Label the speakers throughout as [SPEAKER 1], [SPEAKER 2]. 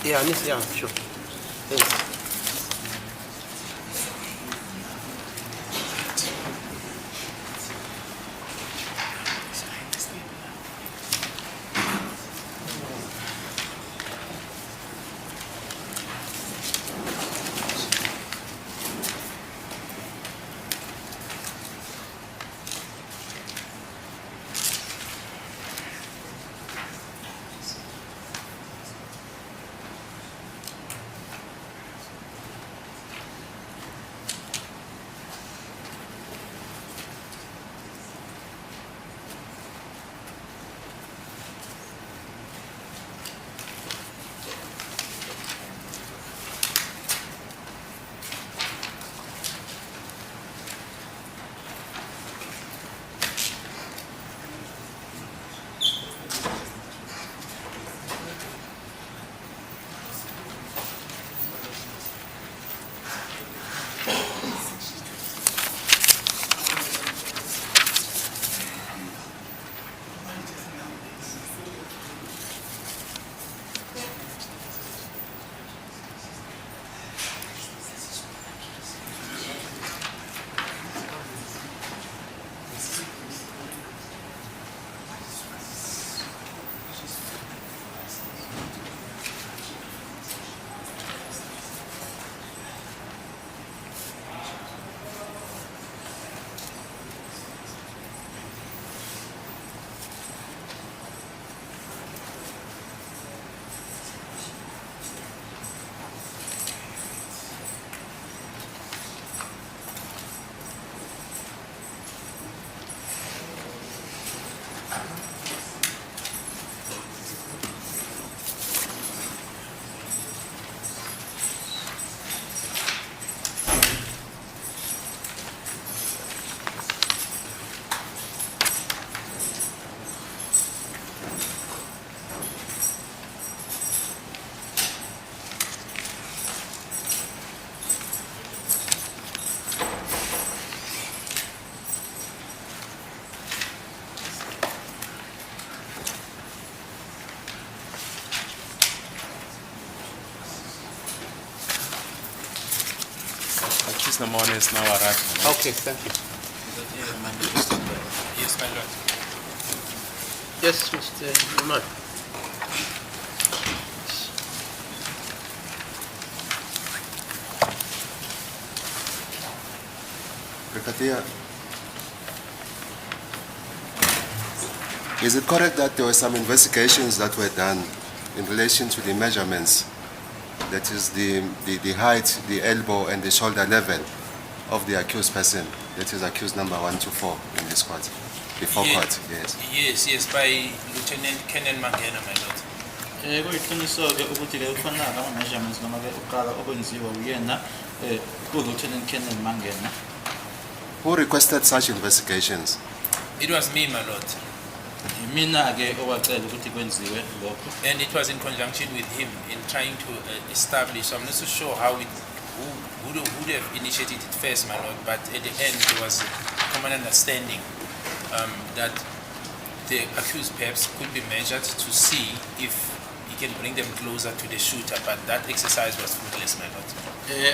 [SPEAKER 1] Yeah, yeah, sure. Thanks.
[SPEAKER 2] Number one is now arrived.
[SPEAKER 1] Okay, thank you.
[SPEAKER 2] Yes, my lord.
[SPEAKER 1] Yes, Mr. Iman.
[SPEAKER 3] Brigadier, is it correct that there were some investigations that were done in relation to the measurements? That is the height, the elbow, and the shoulder level of the accused person. That is accused number 1 to 4 in this court, before court. Yes.
[SPEAKER 2] Yes, by Lieutenant Kenan Mangena, my lord.
[SPEAKER 4] Kuyiqiniso-ke ukuthi-ke kufanele ama-measurements noma-ke uqala okwenziwa uyena ku-Lieutenant Kenan Mangena.
[SPEAKER 3] Who requested such investigations?
[SPEAKER 2] It was me, my lord.
[SPEAKER 4] Mina-ke owacela ukuthi kwenziwe lokho.
[SPEAKER 2] And it was in conjunction with him in trying to establish. I'm not so sure how it who would have initiated it first, my lord, but at the end there was a common understanding that the accused perhaps could be measured to see if he can bring them closer to the shooter, but that exercise was fruitless, my lord.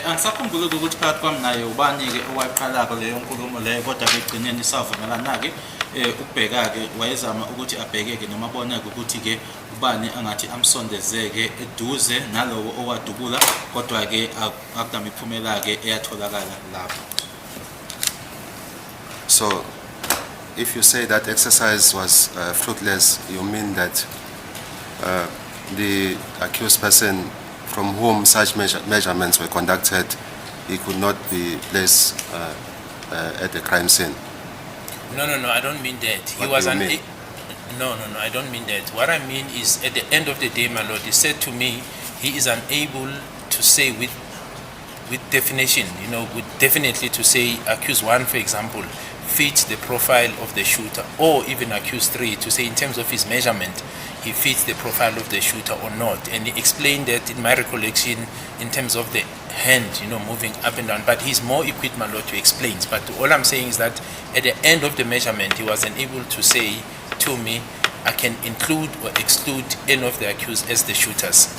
[SPEAKER 4] Angisakhumbuli ukuthi phakathi kwami naye ubani-ke owaqala-ko leyo nkulumo leyo, kodwa-ke ekugcineni savumelana-ke ukubheka-ke wayezama ukuthi abheke-ke noma abone-ke ukuthi-ke ubani angathi amsondezeke eduze nalowo owadubula, kodwa-ke akunamiphumela-ke eyatholakala lapho.
[SPEAKER 3] So, if you say that exercise was fruitless, you mean that the accused person from whom such measurements were conducted, he could not be placed at the crime scene?
[SPEAKER 2] No, I don't mean that. He
[SPEAKER 3] What
[SPEAKER 2] was
[SPEAKER 3] do you mean?
[SPEAKER 2] No, I don't mean that. What I mean is, at the end of the day, my lord, he said to me, he is unable to say with definition, with definitely to say accused 1, for example, fits the profile of the shooter, or even accused 3 to say in terms of his measurement, he fits the profile of the shooter or not. And he explained that, in my recollection, in terms of the hand, moving up and down, but he's more equipped, my lord, to explain. But all I'm saying is that at the end of the measurement, he was unable to say to me, I can include or exclude any of the accused as the shooters.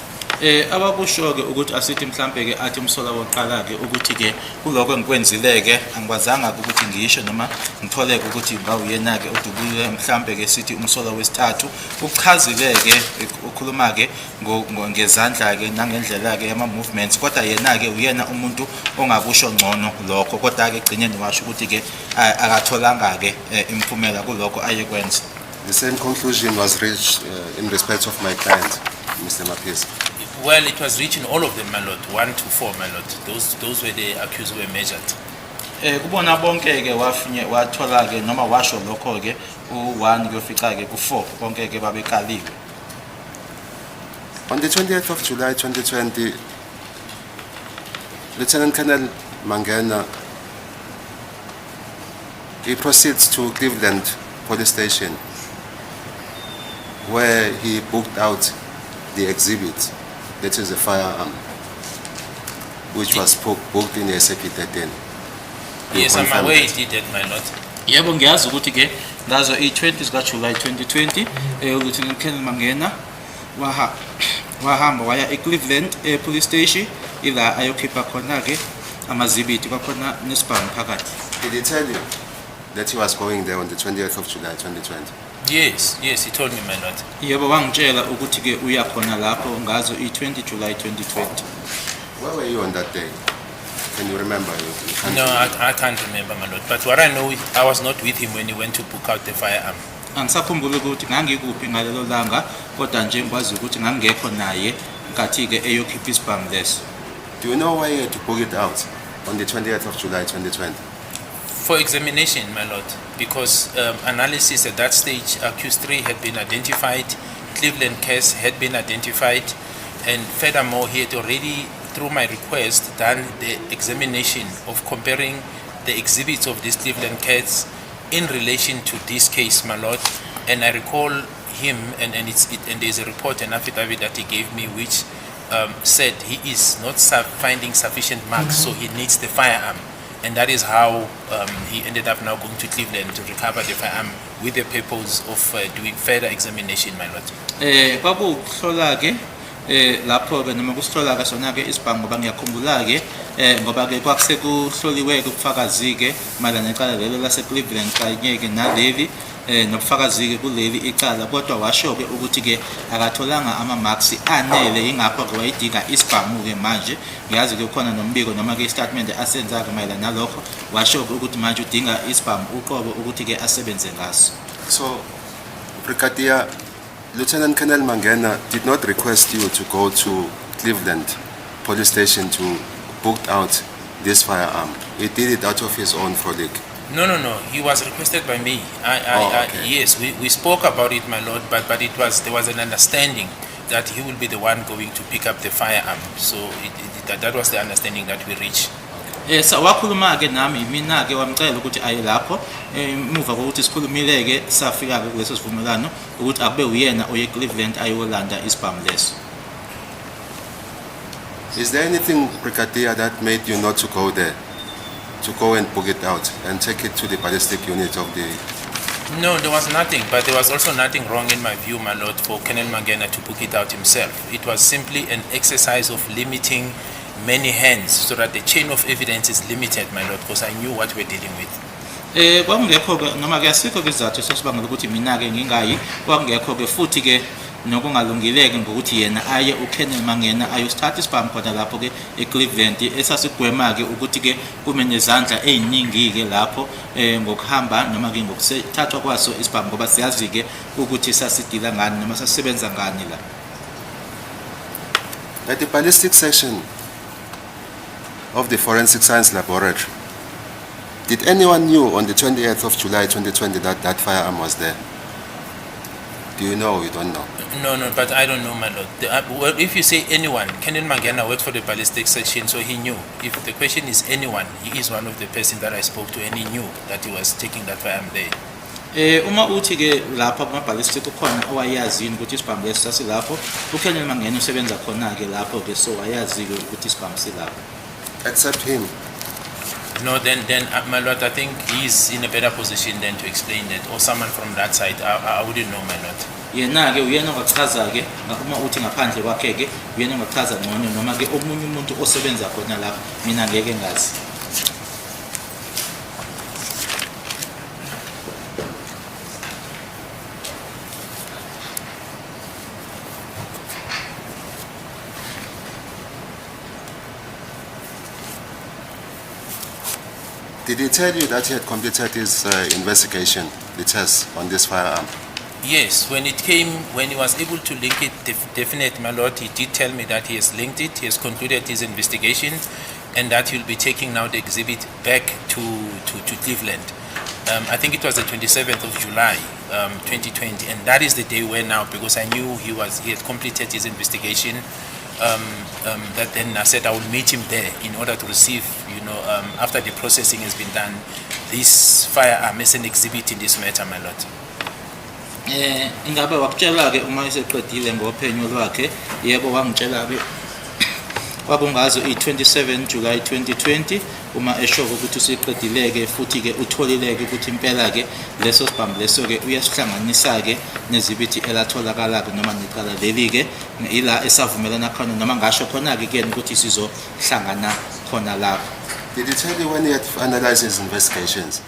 [SPEAKER 4] Abakusho ke ukuthi asithi mhlambe ke athi umsola wokuqala ke ukuthi ke kuloko engikwenzile ke angikwazanga ukuthi ngisho noma ngithole ukuthi ngawuyena ke udubule mhlambe ke sithi umsola wesithathu ukuchazile ke ukhuluma ke ngezandla ke nangendlela ke yama movements kodwa yena ke uyena umuntu ongakusho ngcono lokho kodwa ke egcineni washo ukuthi ke akatholanga ke imphumela kuloko ayekwenza.
[SPEAKER 3] The same conclusion was reached in respect of my client, Mr. Mapisa.
[SPEAKER 2] Well, it was reaching all of them, my lord, 1 to 4, my lord. Those were the accused who were measured.
[SPEAKER 4] Kubona bonke ke wafinye wathola ke noma washo lokho ke u1 kuyofica ke ku4 bonke ke babekaliwe.
[SPEAKER 3] On the 20th of July 2020, Lieutenant Colonel Mangena, he proceeds to Cleveland Police Station, where he booked out the exhibit, that is a firearm, which was booked in SAP-13.
[SPEAKER 2] Yes, I'm aware he did that, my lord.
[SPEAKER 4] Yebo ngiyazi ukuthi ke ngazo i20 zika July 2020 uLieutenant Colonel Mangena wahamba waya eCleveland Police Station ila ayokhipha khona ke amazibiti kwakhona nesibhamu phakathi.
[SPEAKER 3] Did he tell you that he was going there on the 20th of July 2020?
[SPEAKER 2] Yes, he told me, my lord.
[SPEAKER 4] Yebo wangitshela ukuthi ke uya khona lapho ngazo i20 July 2020.
[SPEAKER 3] Where were you on that day? Can you remember?
[SPEAKER 2] No, I can't remember, my lord. But what I know, I was not with him when he went to book out the firearm.
[SPEAKER 4] Angisakhumbula ukuthi ngangikuphi ngalelo langa kodwa nje ngikwazi ukuthi ngangekho naye nkathi ke eyokhipha isibhamu leso.
[SPEAKER 3] Do you know why he had to book it out on the 20th of July 2020?
[SPEAKER 2] For examination, my lord, because analysis at that stage, accused 3 had been identified, Cleveland case had been identified, and furthermore, he had already, through my request, done the examination of comparing the exhibits of this Cleveland case in relation to this case, my lord. And I recall him, and there's a report, an affidavit that he gave me, which said he is not finding sufficient marks, so he needs the firearm. And that is how he ended up now going to Cleveland to recover the firearm with the purpose of doing further examination, my lord.
[SPEAKER 4] Kwakuhlola ke lapho ke noma kusihlola ke sona ke isibhamu ngoba ngiyakhumbula ke ngoba ke kwakusekuhloliwe ukufakazi ke malana neqala lelo lase Cleveland kanye ke naleli nobufakazi ke kuleli icala kodwa washo ke ukuthi ke akatholanga ama marks anele ingakho ke wayidinga isibhamu ke manje ngiyazi ke khona nombiko noma ke statement asenza ke mayelana nalokho washo ukuthi manje udinga isibhamu uqobo ukuthi ke asebenze ngaso.
[SPEAKER 3] So, Brigadier, Lieutenant Colonel Mangena did not request you to go to Cleveland Police Station to book out this firearm. He did it out of his own frolic.
[SPEAKER 2] No. He was requested by me.
[SPEAKER 3] Okay.
[SPEAKER 2] Yes, we spoke about it, my lord. But there was an understanding that he will be the one going to pick up the firearm. So that was the understanding that we reached.
[SPEAKER 4] Wakhuluma ke nami mina ke wamcela ukuthi aye lapho emuva kokuthi sikhulumile ke safika ke kuleso sivumelano ukuthi akube uyena oye Cleveland ayolanda isibhamu leso.
[SPEAKER 3] Is there anything, Brigadier, that made you not to go there, to go and book it out and take it to the ballistic unit of the...
[SPEAKER 2] No, there was nothing, but there was also nothing wrong in my view, my lord, for Colonel Mangena to book it out himself. It was simply an exercise of limiting many hands so that the chain of evidence is limited, my lord, because I knew what we're dealing with.
[SPEAKER 4] Kwakungekho ke noma ke asikho ke izathu sesibangela ukuthi mina ke ngingayi kwakungekho ke futhi ke nokungalungileke ngokuthi yena aye uKolonel Mangena ayosithatha isibhamu khona lapho ke eCleveland esasigwema ke ukuthi ke kume nezandla eziningi ke lapho ngokuhamba noma ke ngokusethathwa kwaso isibhamu ngoba siyazi ke ukuthi sasidila ngani noma sasebenza ngani la.
[SPEAKER 3] At the ballistic section of the Forensic Science Laboratory, did anyone knew on the 28th of July 2020 that that firearm was there? Do you know or you don't know?
[SPEAKER 2] No, but I don't know, my lord. Well, if you say anyone, Colonel Mangena worked for the ballistic section, so he knew. If the question is anyone, he is one of the persons that I spoke to, and he knew that he was taking that firearm there.
[SPEAKER 4] Uma uthi ke lapha kuma ballistic ukhona owayazini ukuthi isibhamu leso sasilapho uKolonel Mangena usebenza khona ke lapho ke so wayazi ke ukuthi isibhamu silapho.
[SPEAKER 3] Except him.
[SPEAKER 2] No, then my lord, I think he's in a better position than to explain that, or someone from that side. I wouldn't know, my lord.
[SPEAKER 4] yena-ke uyena ongachaza-ke uma uthi ngaphandle kwakhe-ke uyena ongachaza ngcono noma-ke omunye umuntu osebenza khona lapho mina ngeke ngazi.
[SPEAKER 3] Did he tell you that he had completed his investigation, the test on this firearm?
[SPEAKER 2] Yes, when he was able to link it, definitely, my lord, he did tell me that he has linked it, he has concluded his investigation, and that he'll be taking now the exhibit back to Cleveland. I think it was the 27th of July, 2020, and that is the day where now, because I knew he had completed his investigation, that then I said I will meet him there in order to receive, after the processing has been done, this firearm as an exhibit in this matter, my lord.
[SPEAKER 4] Ingabe wakutshela-ke uma eseqedile ngophenyo lwakhe? Yebo, wangitshela-ke kwakungazo i-27 July 2020 uma esho-ke ukuthi useqedile-ke futhi-ke utholile-ke ukuthi impela-ke leso sibhamu leso-ke uyasihlanganisa-ke nezibithi elatholakala-ke noma necala leli-ke ila esavumelana khona noma ngasho khona-ke kuyena ukuthi sizohlangana khona lapho.
[SPEAKER 3] Did he tell you when he had finalized his investigations?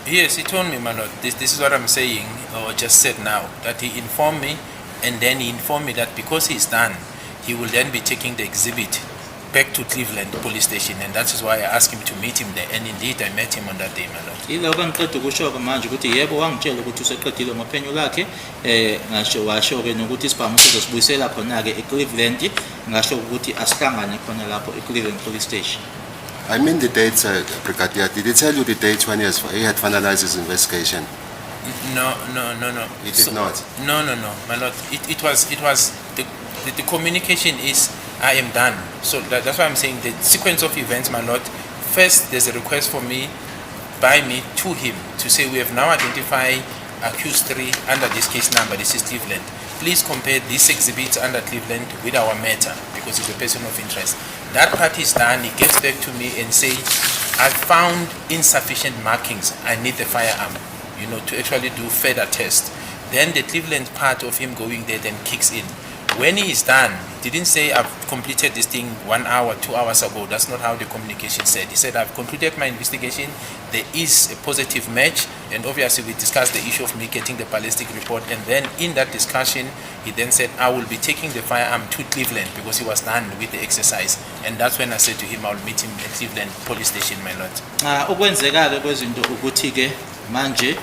[SPEAKER 2] Yes, he told me, my lord. This is what I'm saying, or just said now, that he informed me, and then he informed me that because he's done, he will then be taking the exhibit back to Cleveland police station, and that is why I asked him to meet him there, and indeed I met him on that day, my lord.
[SPEAKER 4] Iloko ngiqeda ukusho-ke manje ukuthi yebo wangitshela ukuthi useqedile ngophenyo lakhe washo-ke nokuthi isibhamu sizosibuyisela khona-ke eCleveland, ngasho ukuthi asihlangane khona lapho eCleveland police station.
[SPEAKER 3] I mean the date, Brigadier. Did he tell you the date when he had finalized his investigation?
[SPEAKER 2] No.
[SPEAKER 3] He did not?
[SPEAKER 2] No, my lord. It was the communication is, I am done. So that's why I'm saying the sequence of events, my lord. First, there's a request by me to him to say we have now identified accused 3 under this case number. This is Cleveland. Please compare this exhibit under Cleveland with our matter because it's a person of interest. That part is done. He gets back to me and say, I found insufficient markings. I need the firearm, to actually do further test. Then the Cleveland part of him going there then kicks in. When he is done, he didn't say I've completed this thing 1 hour, 2 hours ago. That's not how the communication said. He said I've concluded my investigation. There is a positive match, and obviously we discussed the issue of me getting the ballistic report. And then in that discussion, he then said I will be taking the firearm to Cleveland because he was done with the exercise. And that's when I said to him I will meet him at Cleveland police station, my lord.
[SPEAKER 4] Ukwenzeka-ke kwezinto ukuthi-ke manje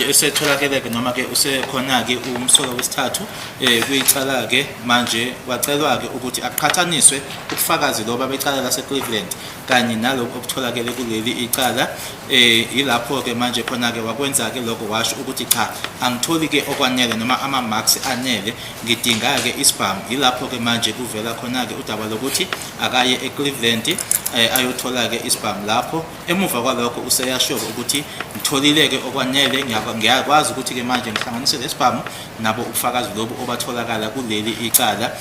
[SPEAKER 4] esetholakele-ke noma-ke usekhona-ke umsolo wesithathu kuyicala-ke manje kwacelwa-ke ukuthi aqhathaniswe ubufakazi lobo becala lase-Cleveland kanye nalobu obutholakele kuleli icala. Yilapho-ke manje khona-ke wakwenza-ke lokho washo ukuthi cha, angitholi-ke okwanele noma ama-marks anele, ngidinga-ke isibhamu. Yilapho-ke manje kuvela khona-ke udaba lokuthi akaye eCleveland ayothola-ke isibhamu lapho. Emuva kwalokho useyasho ukuthi ngitholile-ke okwanele, ngiyakwazi ukuthi-ke manje ngihlanganise lesibhamu nabo ubufakazi lobu obatholakala kuleli icala.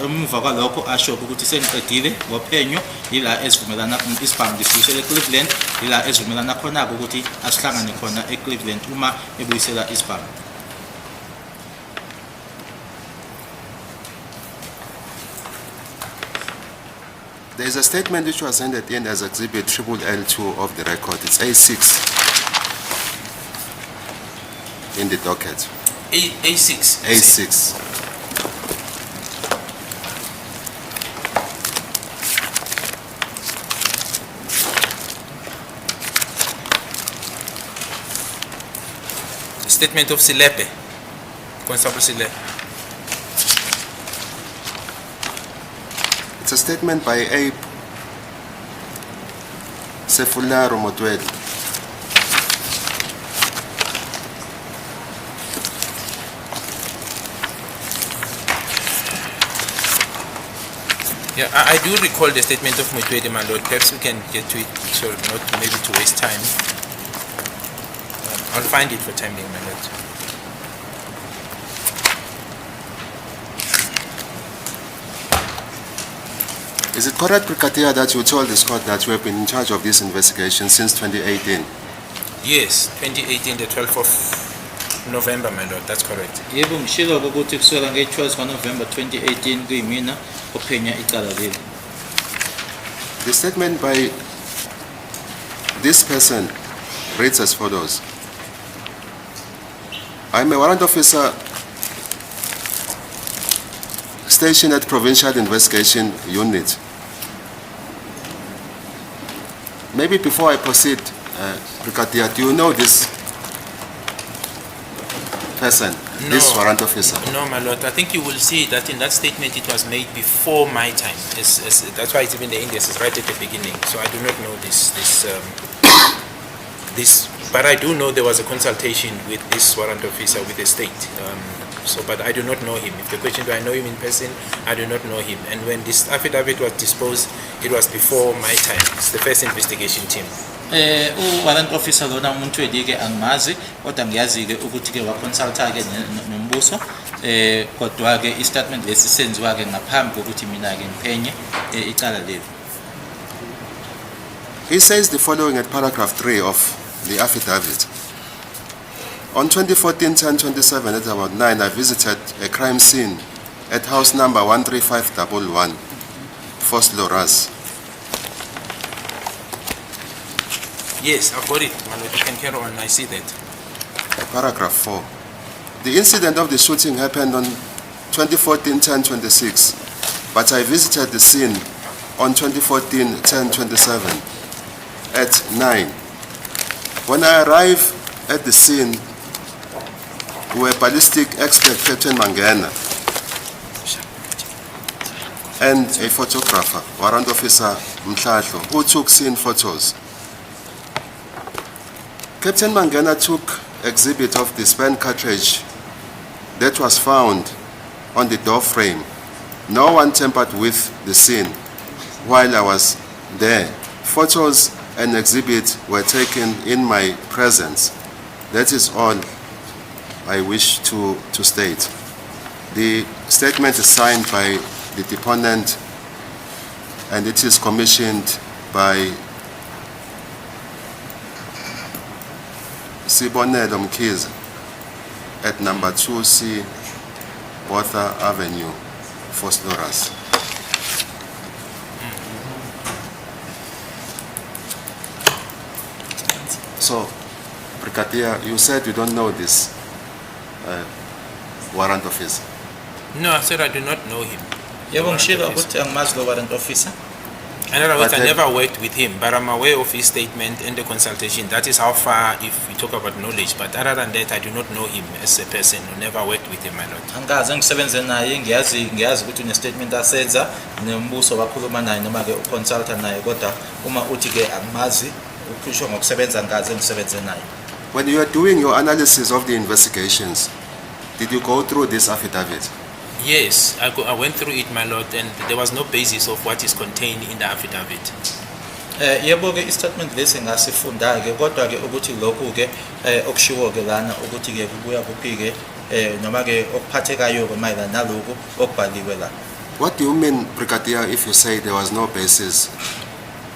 [SPEAKER 4] Emuva kwalokho asho ukuthi sengiqedile ngophenyo, yila esivumelana isibhamu lisibuyisele eCleveland, yila esivumelana khona-ke ukuthi asihlangane khona eCleveland uma ebuyisela isibhamu.
[SPEAKER 3] There is a statement which was handed in as Exhibit LL2 of the record. It's A6 in the docket.
[SPEAKER 2] A6.
[SPEAKER 3] A6.
[SPEAKER 2] Statement of Silepe, Constable Silepe.
[SPEAKER 3] It's a statement by Abe Sefularo Motwedi.
[SPEAKER 2] Yeah, I do recall the statement of Motwedi, my lord. Perhaps we can get to it, so not maybe to waste time. I'll find it for time being, my lord.
[SPEAKER 3] Is it correct, Brigadier, that you told this court that you have been in charge of this investigation since 2018?
[SPEAKER 2] Yes, 2018, the 12th of November, my lord, that's correct.
[SPEAKER 4] Yebo ngishilo ukuthi kusukela nge-12 kaNovember 2018 kuyimina ophenya icala leli.
[SPEAKER 3] The statement by this person reads as follows. I'm a warrant officer stationed at Provincial Investigation Unit. Maybe before I proceed, Brigadier, do you know this person, this
[SPEAKER 2] No.
[SPEAKER 3] warrant officer?
[SPEAKER 2] No, my lord, I think you will see that in that statement it was made before my time. That's why it's even the index is right at the beginning. So I do not know this, but I do know there was a consultation with this warrant officer with the state. But I do not know him. If the question, do I know him in person? I do not know him. And when this affidavit was disposed, it was before my time. It's the first investigation team.
[SPEAKER 4] Warrant officer lona umuntu wedike angimazi kodwa ngiyazi ke ukuthi ke waconsulta ke nombuso kodwa ke istatement lesi senziwa ke ngaphambi kokuthi mina ke ngiphenye icala leli.
[SPEAKER 3] He says the following at paragraph 3 of the affidavit. On 2014-10-27 at about 9, I visited a crime scene at house number 13511, First Loras.
[SPEAKER 2] Yes, I've got it, my lord. You can carry on. I see that.
[SPEAKER 3] Paragraph 4. The incident of the shooting happened on 2014-10-26, but I visited the scene on 2014-10-27 at 9. When I arrived at the scene, were ballistic expert Captain Mangena and a photographer, warrant officer Mhlahlo, who took scene photos. Captain Mangena took exhibit of the spent cartridge that was found on the door frame. No one tampered with the scene while I was there. Photos and exhibits were taken in my presence. That is all I wish to state. The statement is signed by the deponent and it is commissioned by Sibonelo Mkhize at number 2C Botha Avenue, First Loras. So, Brigadier, you said you don't know this warrant officer.
[SPEAKER 2] No, I said I do not know him.
[SPEAKER 4] Yebo ngishilo ukuthi angimazi lo warrant officer.
[SPEAKER 2] In other words,
[SPEAKER 3] But
[SPEAKER 2] I
[SPEAKER 3] then-
[SPEAKER 2] never worked with him, but I'm aware of his statement and the consultation. That is how far, if we talk about knowledge. But other than that, I do not know him as a person. I never worked with him, my lord.
[SPEAKER 4] Angikaze ngisebenze naye ngiyazi ukuthi une statement asenza nombuso wakhuluma naye noma ke uconsulta naye kodwa uma uthi ke angimazi ukhusho ngokusebenza ngikaze ngisebenze naye.
[SPEAKER 3] When you are doing your analysis of the investigations, did you go through this affidavit?
[SPEAKER 2] Yes, I went through it, my lord, and there was no basis of what is contained in the affidavit.
[SPEAKER 4] Yebo ke istatement lesi ngasifunda ke kodwa ke ukuthi lokhu ke okushiwo ke lana ukuthi ke kubuya kuphike noma ke okuphathekayo ke mayelana nalokhu okubhaliwe la.
[SPEAKER 3] What do you mean, Brigadier, if you say there was no basis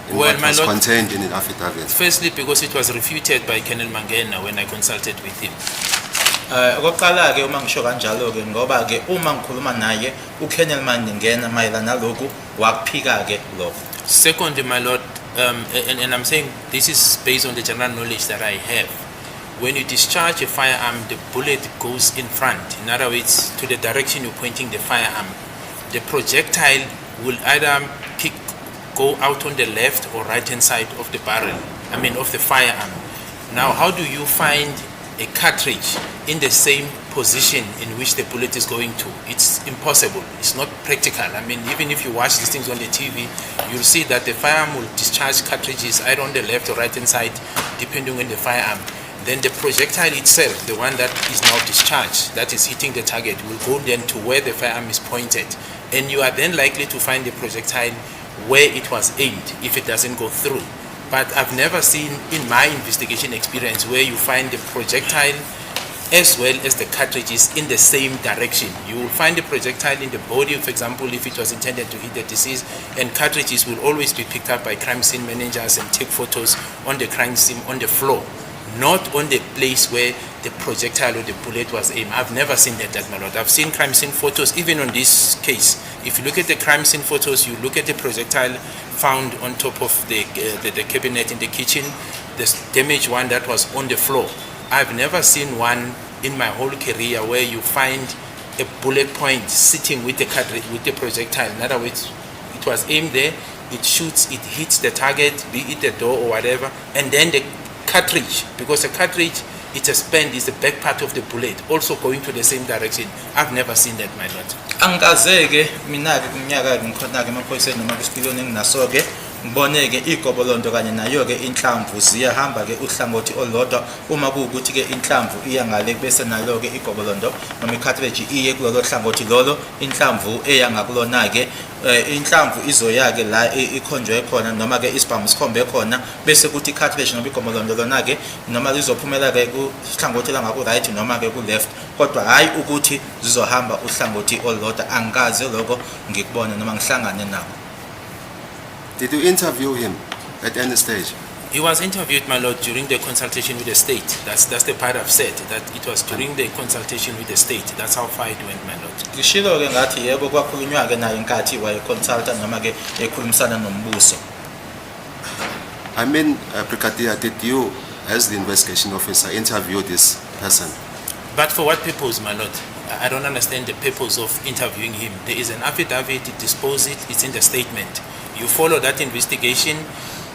[SPEAKER 3] in
[SPEAKER 2] Well,
[SPEAKER 3] what
[SPEAKER 2] my
[SPEAKER 3] was
[SPEAKER 2] lord-
[SPEAKER 3] contained in the affidavit?
[SPEAKER 2] Firstly, because it was refuted by Colonel Mangena when I consulted with him.
[SPEAKER 4] Okokuqala ke uma ngisho kanjalo ke ngoba ke uma ngikhuluma naye uKennel Mangena mayelana nalokhu wakuphika ke lokho.
[SPEAKER 2] Secondly, my lord, and I'm saying this is based on the general knowledge that I have. When you discharge a firearm, the bullet goes in front. In other words, to the direction you're pointing the firearm. The projectile will either go out on the left or right hand side of the barrel, of the firearm. Now, how do you find a cartridge in the same position in which the bullet is going to? It's impossible. It's not practical. Even if you watch these things on the TV, you'll see that the firearm will discharge cartridges either on the left or right hand side, depending on the firearm. Then the projectile itself, the one that is now discharged, that is hitting the target, will go then to where the firearm is pointed. And you are then likely to find the projectile where it was aimed if it doesn't go through. But I've never seen in my investigation experience where you find the projectile as well as the cartridges in the same direction. You will find the projectile in the body, for example, if it was intended to hit the deceased, and cartridges will always be picked up by crime scene managers and take photos on the crime scene on the floor. not on the place where the projectile or the bullet was aimed. I've never seen that, my lord. I've seen crime scene photos, even on this case. If you look at the crime scene photos, you look at the projectile found on top of the cabinet in the kitchen, the damaged one that was on the floor. I've never seen one in my whole career where you find a bullet point sitting with the projectile. In other words, it was aimed there, it shoots, it hits the target, be it the door or whatever, and then the cartridge, because the cartridge, it's a spend, is the back part of the bullet, also going to the same direction. I've never seen that, my lord.
[SPEAKER 4] Angazeke mina-ke kumnyaka-ke ngikhona-ke emaphoyiseni noma kwisipiliyoni enginaso-ke ngibone-ke igobolondo kanye nayo-ke inhlamvu ziyahamba-ke uhlangothi olodwa uma kuwukuthi-ke inhlamvu iya ngale bese nalo-ke igobolondo noma i-cartridge iye kulolo hlangothi lolo, inhlamvu eya ngakulona-ke inhlamvu izoya-ke la ikhonjwe khona noma-ke isibhamu sikhombe khona bese kuthi i-cartridge noma igobolondo lona-ke noma lizophumela-ke kuhlangothi langaku-right noma-ke ku-left, kodwa hhayi ukuthi zizohamba uhlangothi olodwa. Angikaze lokho ngikubone noma ngihlangane nabo.
[SPEAKER 3] Did you interview him at any stage?
[SPEAKER 2] He was interviewed, my lord, during the consultation with the state. That's the part I've said, that it was during the consultation with the state. That's how far it went, my lord.
[SPEAKER 4] Ngishilo-ke ngathi yebo kwakhulunywa-ke naye inkathi wayeconsulta noma-ke ekhulumisana nombuso.
[SPEAKER 3] I mean, Brigadier, did you, as the investigation officer, interview this person?
[SPEAKER 2] But for what purpose, my lord? I don't understand the purpose of interviewing him. There is an affidavit, it disposes it, it's in the statement. You follow that investigation,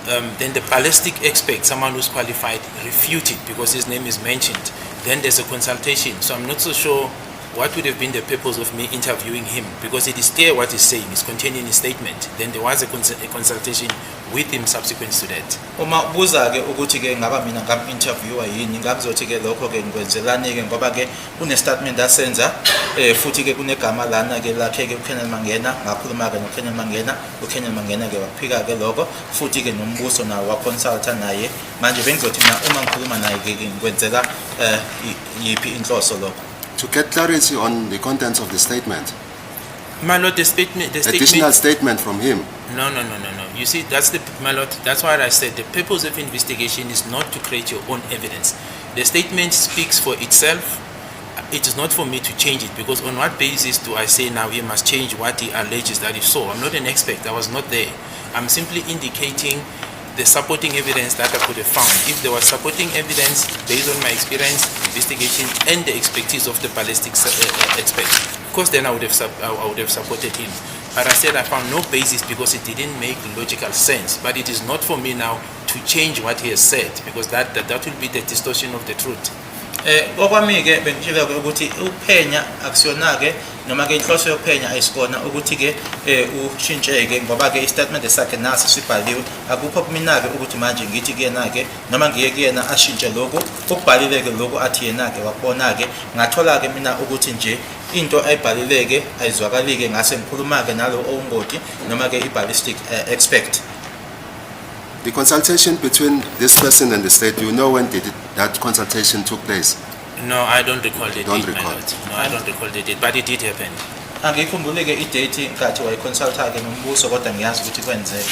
[SPEAKER 2] then the ballistic expert, someone who's qualified, refute it because his name is mentioned. Then there's a consultation. So I'm not so sure what would have been the purpose of me interviewing him, because it is clear what he's saying, it's contained in his statement. Then there was a consultation with him subsequent to that.
[SPEAKER 4] Uma ubuza-ke ukuthi-ke ngaba mina ngam-interviewa yini, ngakuzothi-ke lokho-ke ngikwenzelani-ke ngoba-ke kune-statement asenza futhi-ke kunegama lana-ke lakhe-ke uKenneth Mangena, ngakhuluma-ke noKenneth Mangena, uKenneth Mangena-ke waphika-ke lokho futhi-ke nombuso nawo waconsulta naye. Manje bengizothi mina uma ngikhuluma naye-ke ngikwenzela yiphi inhloso lokho.
[SPEAKER 3] To get clarity on the contents of the statement.
[SPEAKER 2] My lord, the statement...
[SPEAKER 3] Additional statement from him.
[SPEAKER 2] No. You see, my lord, that's why I said the purpose of investigation is not to create your own evidence. The statement speaks for itself. It is not for me to change it, because on what basis do I say now he must change what he alleges that he saw? I'm not an expert. I was not there. I'm simply indicating the supporting evidence that I could have found. If there was supporting evidence based on my experience, investigation, and the expertise of the ballistic expert, of course, then I would have supported him. But I said I found no basis because it didn't make logical sense. But it is not for me now to change what he has said, because that will be the distortion of the truth.
[SPEAKER 4] Okwami-ke bengitshela-ke ukuthi ukuphenya akusiyona-ke noma-ke inhloso yokuphenya ayisikona ukuthi-ke ushintshe-ke ngoba-ke istatement sakhe naso sibhaliwe. Akukho kumina-ke ukuthi manje ngithi kuyena-ke noma ngiye kuyena ashintshe lokhu okubhalile-ke lokhu athi yena-ke wakubona-ke. Ngathola-ke mina ukuthi nje into ayibhalile-ke ayizwakali-ke ngase ngikhuluma-ke nalo owungoti noma-ke i-ballistic expert.
[SPEAKER 3] The consultation between this person and the state, you know when did that consultation took place?
[SPEAKER 2] No, I don't recall the
[SPEAKER 3] Don't
[SPEAKER 2] date,
[SPEAKER 3] recall.
[SPEAKER 2] my lord. No, I don't recall the date, but it did happen.
[SPEAKER 4] Angikhumbule-ke i-date nkathi wayiconsulta-ke nombuso kodwa ngiyazi ukuthi kwenzeka.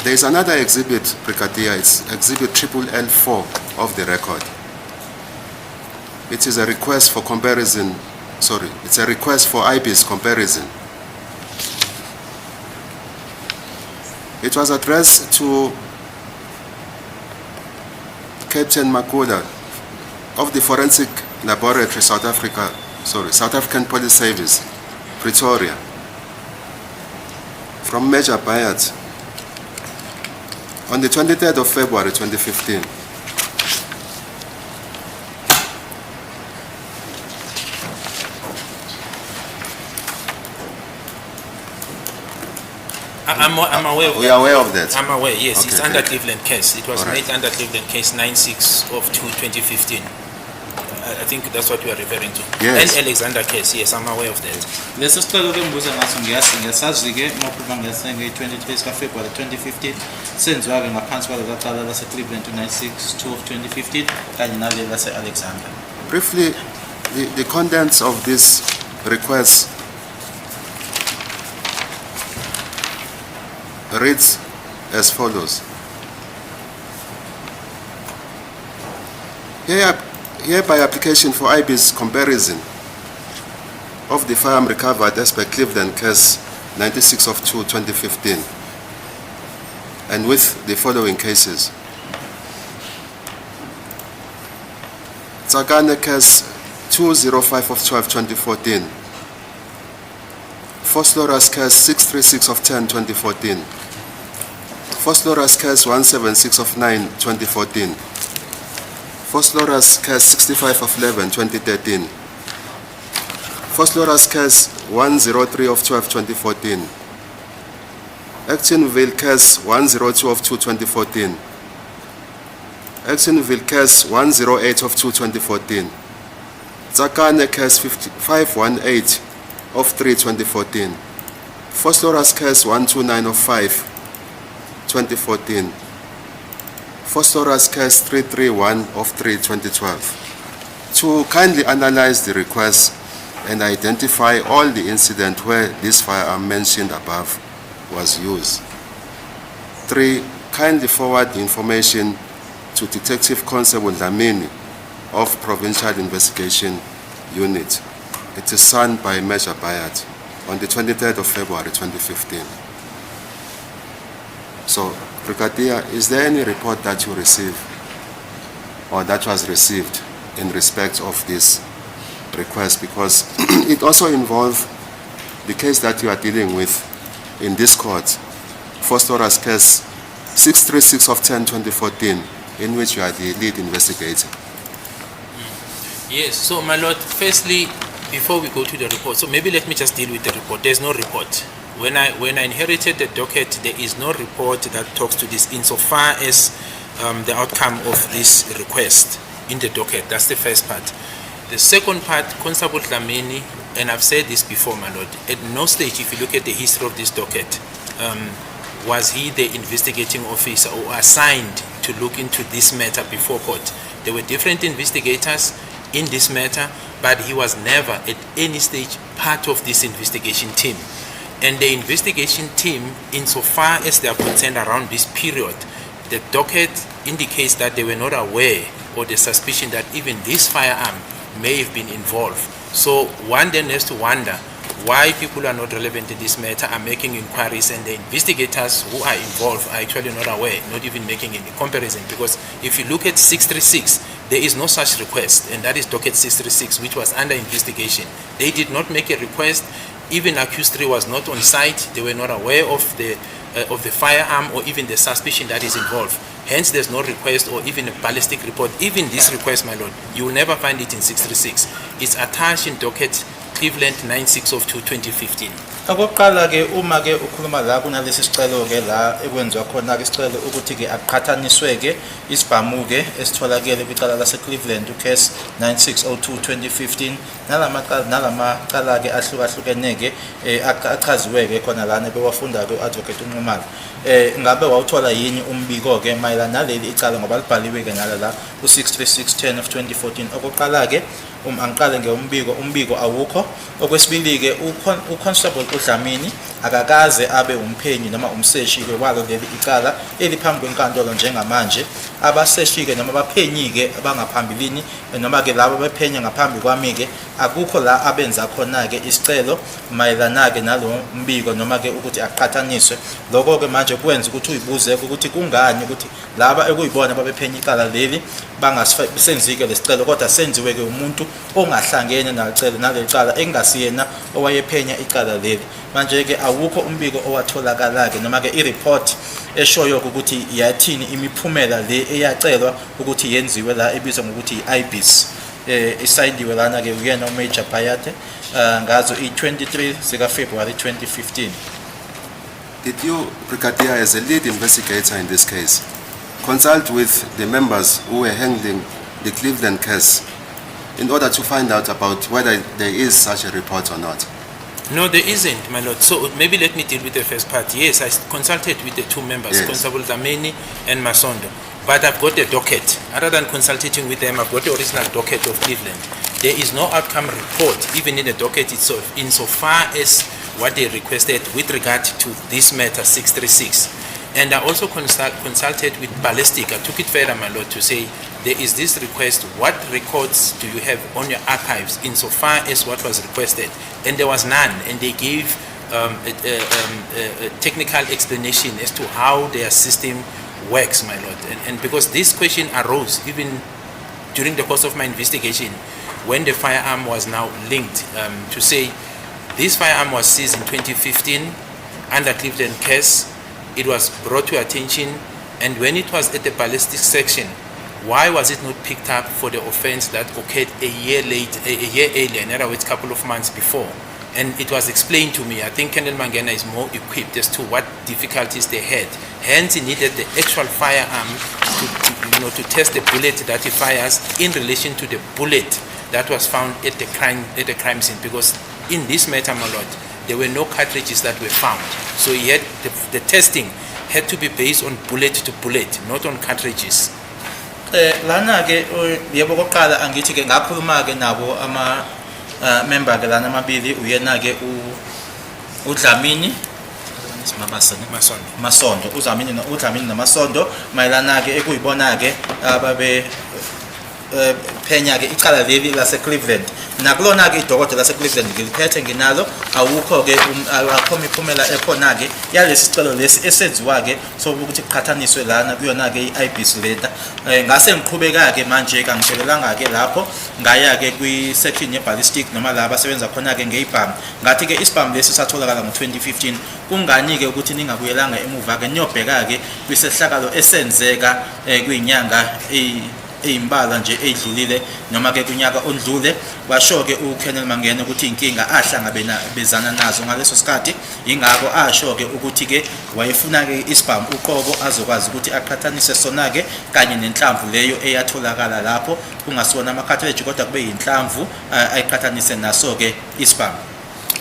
[SPEAKER 3] There is another exhibit, Brigadier, it's exhibit LLL4 of the record. It is a request for comparison, it's a request for IBIS comparison. It was addressed to Captain Makula of the Forensic Laboratory, South African Police Service, Pretoria, from Major Bayat on the 23rd of February 2015.
[SPEAKER 2] I'm aware of that.
[SPEAKER 3] We are aware of that.
[SPEAKER 2] I'm aware, yes.
[SPEAKER 3] Okay,
[SPEAKER 2] It's under
[SPEAKER 3] thank you.
[SPEAKER 2] Cleveland case. It was
[SPEAKER 3] All right.
[SPEAKER 2] made under Cleveland case 96 of 2015. I think that's what you are referring to.
[SPEAKER 3] Yes.
[SPEAKER 2] And Alexander case, yes, I'm aware of that.
[SPEAKER 4] Lesi sicelo-ke mbuzo ngaso ngiyasazi-ke makhuluma nge-23 sikaFebruary 2015 senziwa-ke ngaphansi kwalelo cala lase-Cleveland 296/2 of 2015 kanye naleli lase-Alexander.
[SPEAKER 3] Briefly, the contents of this request reads as follows. Hereby application for IB's comparison of the firearm recovered as per Cleveland case 96 of 2015, and with the following cases. Tsakane case 205 of 2014. Fosloras case 636 of 2014. Fosloras case 176 of 2014. Fosloras case 65 of 2013. Fosloras case 103 of 2014. Actionville case 102 of 2014. Actionville case 108 of 2014. Tsakane case 518 of 2014. Fosloras case 129 of 2014. Fosloras case 331 of 2012. To kindly analyze the request and identify all the incidents where this firearm mentioned above was used. 3. Kindly forward the information to Detective Constable Dlamini of Provincial Investigation Unit. It is signed by Major Bayat on the 23rd of February 2015. So, Brigadier, is there any report that you receive or that was received in respect of this request? Because it also involves the case that you are dealing with in this court, Fosloras case 636 of 2014, in which you are the lead investigator.
[SPEAKER 2] Yes, so my lord, firstly, before we go to the report, so maybe let me just deal with the report. There's no report. When I inherited the docket, there is no report that talks to this insofar as the outcome of this request in the docket. That's the first part. The second part, Constable Dlamini, and I've said this before, my lord, at no stage, if you look at the history of this docket, was he the investigating officer or assigned to look into this matter before court. There were different investigators in this matter, but he was never at any stage part of this investigation team. And the investigation team, insofar as they are concerned around this period, the docket indicates that they were not aware or the suspicion that even this firearm may have been involved. So one then has to wonder why people are not relevant in this matter are making inquiries, and the investigators who are involved are actually not aware, not even making any comparison. Because if you look at 636, there is no such request, and that is docket 636, which was under investigation. They did not make a request. Even accused 3 was not on site. They were not aware of the firearm or even the suspicion that is involved. Hence, there's no request or even a ballistic report. Even this request, my lord, you will never find it in 636. It's attached in docket Cleveland 96 of 2015.
[SPEAKER 4] Okokuqala ke uma ke ukhuluma la kunalesi sicelo ke la ekwenziwa khona ke isicelo ukuthi ke aqhathaniswe ke isibhamu ke esitholakele kwicala lase Cleveland case 9602/2015 nalamaqala ke ahlukahlukene ke achaziwe ke khona lana bewafunda ke advocate uNxumalo. Ngabe wawuthola yini umbiko ke mayelana naleli icala ngoba libhaliwe ke nala u63610 of 2014. Okokuqala ke angiqale umbiko awukho. Okwesibili ke uConstable uDlamini akakaze abe umphenyi noma umseshi ke walo leli icala eliphambi kwenkantolo njengamanje. Abaseshi ke noma abaphenyi ke abangaphambilini noma ke labo bephenya ngaphambi kwami ke akukho la abenza khona ke isicelo mayelana ke nalo mbiko noma ke ukuthi aqhathaniswe. Lokho ke manje kwenza ukuthi uyibuze ukuthi kungani ukuthi laba ekuyibona babephenya icala leli bangasenzike lesicelo, kodwa senziwe ke umuntu ongahlangene nalicelo nalecala engasiyena owayephenya icala leli. Manje ke awukho umbiko owatholakala ke noma ke ireport eshoyo ukuthi yathini imiphumela le eyacelwa ukuthi yenziwe la ebizwa ngokuthi iIBIS. Isayindiwe lana ke uyena uMajor Bayate ngazo i23 zika February 2015.
[SPEAKER 3] Did you, Brigadier, as a lead investigator in this case, consult with the members who were handling the Cleveland case in order to find out about whether there is such a report or not?
[SPEAKER 2] No, there isn't, my lord. So maybe let me deal with the first part. Yes, I consulted with the two members,
[SPEAKER 3] Yes.
[SPEAKER 2] Constable Dlamini and Masondo. But I've got the docket. Other than consulting with them, I've got the original docket of Cleveland. There is no outcome report, even in the docket itself, insofar as what they requested with regard to this matter, 636. And I also consulted with ballistic. I took it further, my lord, to say there is this request, what records do you have on your archives insofar as what was requested? And there was none, and they gave a technical explanation as to how their system works, my lord. And because this question arose even during the course of my investigation, when the firearm was now linked to say this firearm was seized in 2015 under Cleveland case, it was brought to attention, and when it was at the ballistic section, why was it not picked up for the offense that occurred a year earlier, in other words, a couple of months before? And it was explained to me, I think Colonel Mangena is more equipped as to what difficulties they had. Hence, he needed the actual firearm to test the bullet that he fires in relation to the bullet that was found at the crime scene. Because in this matter, my lord, there were no cartridges that were found. So he had the testing had to be based on bullet to bullet, not on cartridges.
[SPEAKER 4] Lana ke yebo koqala angithi ke ngakhuluma ke nabo ama member ke lana amabili uyena ke uDlamini Masondo uZamini uDlamini naMasondo mayelana ke ekuyibona ke ababe phenya ke icala leli lase Cleveland nakulona ke idokotela lase Cleveland ngiliphethe nginalo awukho ke akho imiphumela ekhona ke yalesi sicelo lesi esenziwa ke sokuthi kuqhathaniswe lana kuyona ke iIBC letter ngase ngiqhubeka ke manje ke angiphelelanga ke lapho ngaya ke kwi section ye ballistic noma la abasebenza khona ke ngeibham ngathi ke isibham lesi satholakala ngo2015 kungani ke ukuthi ningabuyelanga emuva ke niyobheka ke kwisehlakalo esenzeka kwinyanga imbala nje edlulile noma ke kunyaka ondlule washo ke uKolonel Mangena ukuthi inkinga ahlangabezana nazo ngaleso sikhathi ingakho asho ke ukuthi ke wayefuna ke isibhamu uqobo azokwazi ukuthi aqhathanise sona ke kanye nenhlamvu leyo eyatholakala lapho kungasona ama-cartridge kodwa kube yinhlamvu ayiqhathanise naso ke isibhamu.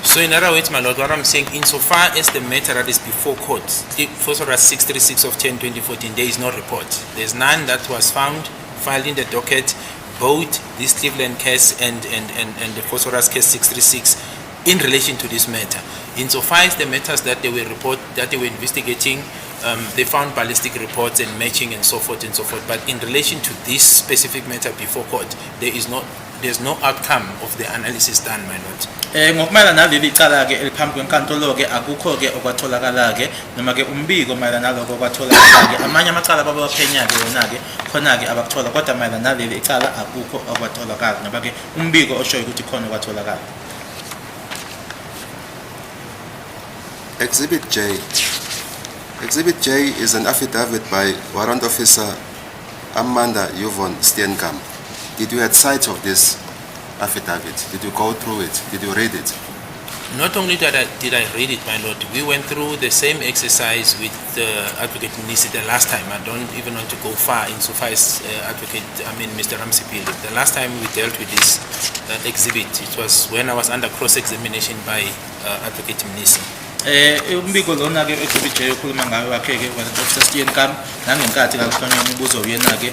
[SPEAKER 2] So in other words, my lord, what I'm saying, insofar as the matter that is before court, Phosphorus 636 of 10/2014, there is no report. There's none that was found filed in the docket, both this Cleveland case and the Phosphorus case 636 in relation to this matter. Insofar as the matters that they were investigating, they found ballistic reports and matching and so forth and so forth. But in relation to this specific matter before court, there's no outcome of the analysis done, my lord.
[SPEAKER 4] Ngokumayelana naleli cala ke eliphambi kwenkantolo ke akukho ke okwatholakala ke noma ke umbiko mayelana naloko okwatholakala ke amanye amacala babaphenya ke yona ke khona ke abakuthola kodwa mayelana naleli icala akukho okwatholakala noma ke umbiko oshoyo ukuthi khona okwatholakala.
[SPEAKER 3] Exhibit J. Exhibit J is an affidavit by Warrant Officer Amanda Yvonne Steenkamp. Did you have sight of this affidavit? Did you go through it? Did you read it?
[SPEAKER 2] Not only did I read it, my lord, we went through the same exercise with Advocate Nisi the last time. I don't even want to go far insofar as Mr. Ramsipili. The last time we dealt with this exhibit, it was when I was under cross-examination by Advocate Nisi.
[SPEAKER 4] Umbiko lona ke exhibit J ukhuluma ngayo wakhe ke Dr. Steenkamp nangenkathi kakhona imibuzo uyena ke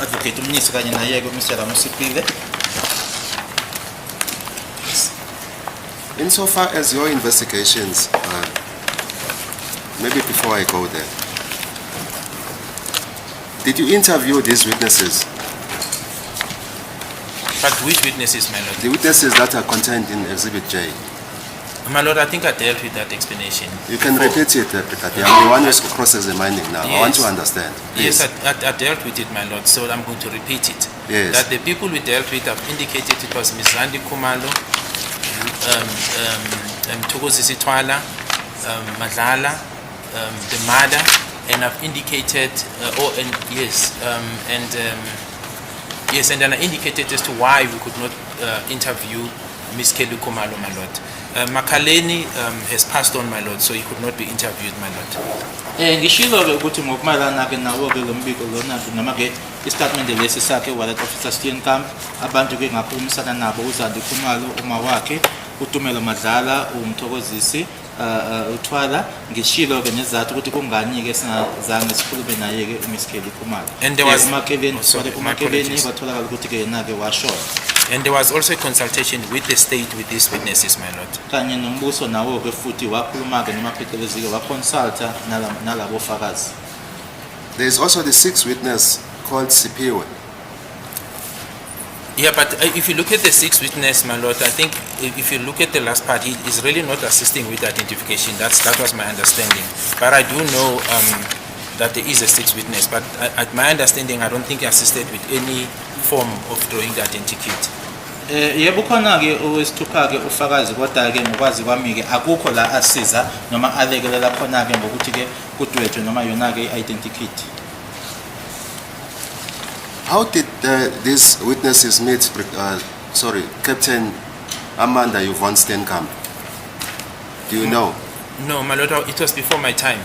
[SPEAKER 4] Advocate Mnisi kanye naye ke Mr. Ramsipili.
[SPEAKER 3] Insofar as your investigations, maybe before I go there, did you interview these witnesses?
[SPEAKER 2] But which witnesses, my lord?
[SPEAKER 3] The witnesses that are contained in Exhibit J.
[SPEAKER 2] My lord, I think I dealt with that explanation.
[SPEAKER 3] You can repeat it, Brigadier. I'm the one who's cross-examining now.
[SPEAKER 2] Yes.
[SPEAKER 3] I want to understand.
[SPEAKER 2] Yes, I dealt with it, my lord, so I'm going to repeat it.
[SPEAKER 3] Yes.
[SPEAKER 2] That the people we dealt with have indicated it was Ms. Zandi Kumalo, Thokozisi Twala, Madlala, the mother, and I've indicated, and then I indicated as to why we could not interview Ms. Kelly Kumalo, my lord. Makaleni has passed on, my lord, so he could not be interviewed, my lord.
[SPEAKER 4] Ngishilo ke ukuthi ngokumayelana ke nawo ke lombiko lona noma ke istatement lesi sakhe Warrant Officer Steenkamp abantu ke ngakhulumisana nabo uZandi Khumalo uma wakhe uTumelo Madlala uMthokozisi uThwala ngishilo ke nezathu ukuthi kungani ke singazange sikhulume naye ke uMiss Kelly Khumalo.
[SPEAKER 2] And there was
[SPEAKER 4] uMakeleni batholakala ukuthi ke yena ke washo.
[SPEAKER 2] And there was also a consultation with the state with these witnesses, my lord.
[SPEAKER 4] Kanye nombuso nawo ke futhi wakhuluma ke nomaphethelezi ke waconsulta nalabo fakazi.
[SPEAKER 3] There is also the sixth witness called Sipiwe.
[SPEAKER 2] Yeah, but if you look at the sixth witness, my lord, I think if you look at the last part, he is really not assisting with identification. That was my understanding. But I do know that there is a sixth witness. But at my understanding, I don't think he assisted with any form of drawing the identikit.
[SPEAKER 4] Yebo khona ke owesithupha ke ufakazi kodwa ke ngokwazi kwami ke akukho la asiza noma alekelela khona ke ngokuthi ke kudwetshwe noma yona ke identikit.
[SPEAKER 3] How did these witnesses meet, Captain Amanda Yvonne Steenkamp? Do you know?
[SPEAKER 2] No, my lord, it was before my time.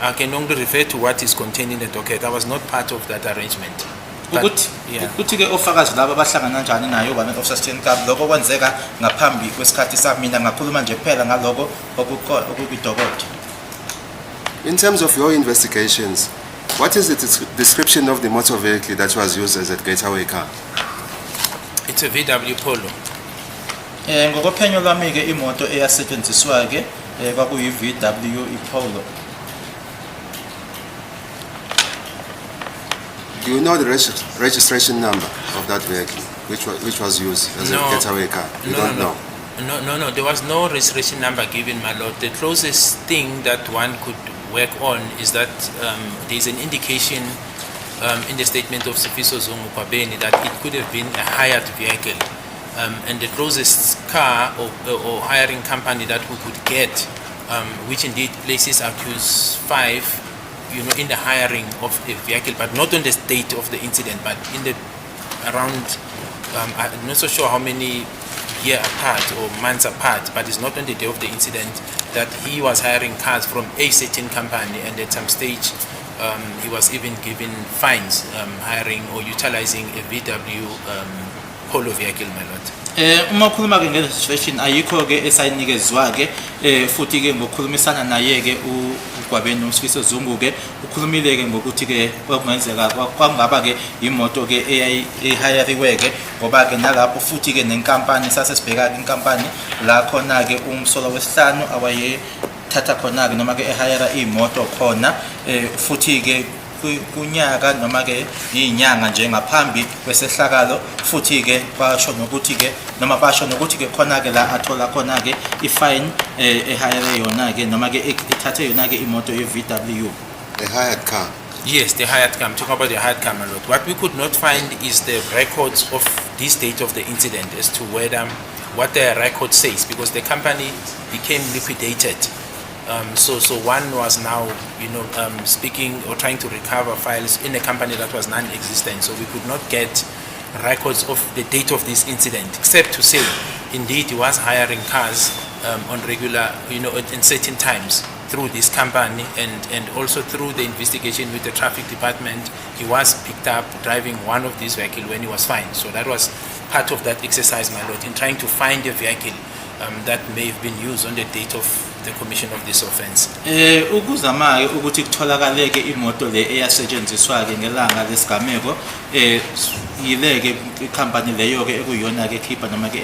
[SPEAKER 2] I can only refer to what is contained in the docket. I was not part of that arrangement.
[SPEAKER 4] Ukuthi ke ofakazi laba bahlangana kanjani nayo bana Officer Steenkamp lokho kwenzeka ngaphambi kwesikhathi sami mina ngakhuluma nje phela ngaloko okukidokotela.
[SPEAKER 2] In terms of your investigations, what is the description of the motor vehicle that was used as a getaway car? It's a VW Polo.
[SPEAKER 4] Ngokophenyo lwami ke imoto eyasetshenziswa ke kwakuyi VW Polo.
[SPEAKER 2] Do you know the registration number of that vehicle, which was used as a getaway car? You don't know?
[SPEAKER 5] No. There was no registration number given, my lord. The closest thing that one could work on is that there's an indication in the statement of Sifiso Zungu Kwabeni that it could have been a hired vehicle. And the closest car or hiring company that we could get, which indeed places accused 5, in the hiring of a vehicle, but not on the date of the incident, but in the around, I'm not so sure how many years apart or months apart, but it's not on the day of the incident, that he was hiring cars from a certain company, and at some stage he was even given fines hiring or utilizing a VW Polo vehicle, my lord.
[SPEAKER 4] Uma ukhuluma ke nge-registration ayikho ke esayinikezwa ke futhi ke ngokukhulumisana naye ke uGwabeni noMsifiso Zungu ke ukhulumile ke ngokuthi ke okungenzeka kwangaba ke imoto ke ehayariwe ke ngoba ke nalapho futhi ke nenkampani sasesibheka ke inkampani la khona ke umsolo wesihlanu awaye thatha khona ke noma ke ehayara imoto khona futhi ke kunyaka noma ke izinyanga nje ngaphambi kwesehlakalo futhi ke basho nokuthi ke noma basho nokuthi ke khona ke la athola khona ke ifine ehayere yona ke noma ke ithathe yona ke imoto ye-VW.
[SPEAKER 2] The hired car.
[SPEAKER 5] Yes, the hired car. I'm talking about the hired car, my lord. What we could not find is the records of this date of the incident as to whether what the record says, because the company became liquidated. So one was now, speaking or trying to recover files in a company that was non-existent. So we could not get records of the date of this incident, except to say, indeed, he was hiring cars on regular, in certain times through this company, and also through the investigation with the traffic department, he was picked up driving one of these vehicles when he was fined. So that was part of that exercise, my lord, in trying to find a vehicle that may have been used on the date of the commission of this offense.
[SPEAKER 4] Ukuzama ukuthi kutholakaleke imoto le eyasetshenziswa ke ngelanga lesigameko yileke icompany leyo ke ekuyona ke khipha noma ke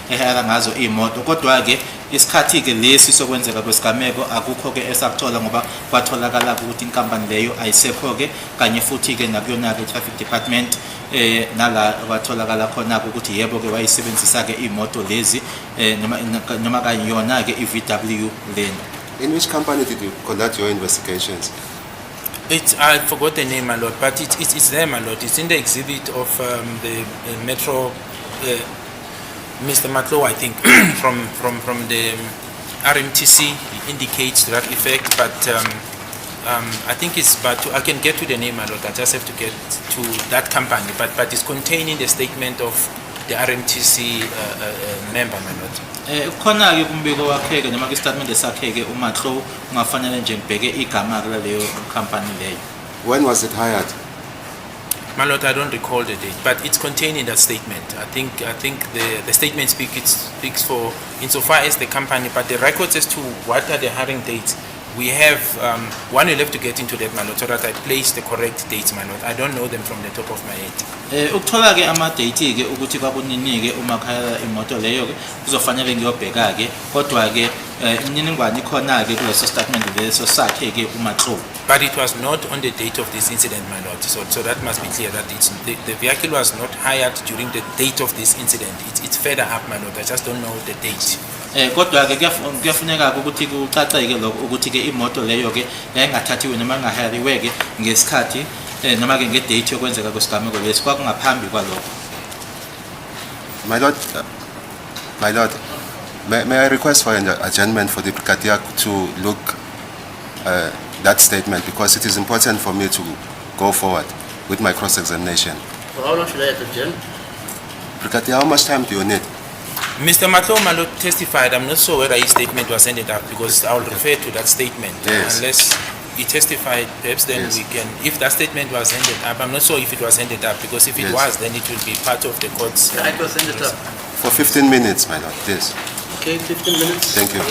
[SPEAKER 4] ehayara ngazo imoto, kodwa ke isikhathi ke lesi sokwenzeka kwesigameko akukho ke esakuthola ngoba kwatholakala ukuthi inkampani leyo ayisekho ke kanye futhi ke nakuyona ke traffic department nala kwatholakala khona ukuthi yebo ke wayisebenzisa ke imoto lezi noma kanye yona ke iVW lena.
[SPEAKER 2] In which company did you conduct your investigations?
[SPEAKER 5] I forgot the name, my lord, but it's there, my lord. It's in the exhibit of the Metro, Mr. Matlow, I think, from the RMTC. He indicates to that effect, but I think it's, but I can get to the name, my lord. I just have to get to that company, but it's contained in the statement of the RMTC member, my lord.
[SPEAKER 4] Khona ke kumbiko wakhe ke noma ke statement sakhe ke uMatlow ungafanele nje ngibheke igama leyo company leyo.
[SPEAKER 2] When was it hired?
[SPEAKER 5] My lord, I don't recall the date, but it's contained in that statement. I think the statement speaks for insofar as the company, but the records as to what are the hiring dates, we have one will have to get into that, my lord, so that I place the correct dates, my lord. I don't know them from the top of my head.
[SPEAKER 4] Ukuthola ke ama date ke ukuthi kwakunini ke uma khaya imoto leyo ke kuzofanele ngiyobheka ke, kodwa ke imininingwane ikhona-ke kuleso statement leso sakhe-ke uMaxolo.
[SPEAKER 5] But it was not on the date of this incident, my lord. So that must be clear that the vehicle was not hired during the date of this incident. It's further up, my lord. I just don't know the date.
[SPEAKER 4] Kodwa-ke kuyafuneka ukuthi kucace-ke lokho ukuthi-ke imoto leyo-ke yayingathathiwe noma ingahayariwe-ke ngesikhathi noma-ke ngedate yokwenzeka kwesigameko lesi kwakungaphambi kwalokho.
[SPEAKER 3] My Lord, may I request for an adjournment for the Brigadier to look that statement, because it is important for me to go forward with my cross-examination.
[SPEAKER 1] For how long should I adjourn?
[SPEAKER 3] Brigadier, how much time do you need?
[SPEAKER 5] Mr. Matlo, my lord, testified. I'm not sure whether his statement was ended up because I'll refer to that statement.
[SPEAKER 3] Yes.
[SPEAKER 5] Unless he testified, perhaps then
[SPEAKER 3] Yes.
[SPEAKER 5] we can, if that statement was ended up, I'm not sure if it was ended up, because if it
[SPEAKER 3] Yes.
[SPEAKER 5] was, then it will be part of the court's.
[SPEAKER 1] I can send it up.
[SPEAKER 3] For 15 minutes, my Lord, please.
[SPEAKER 1] Okay, 15 minutes.
[SPEAKER 3] Thank you.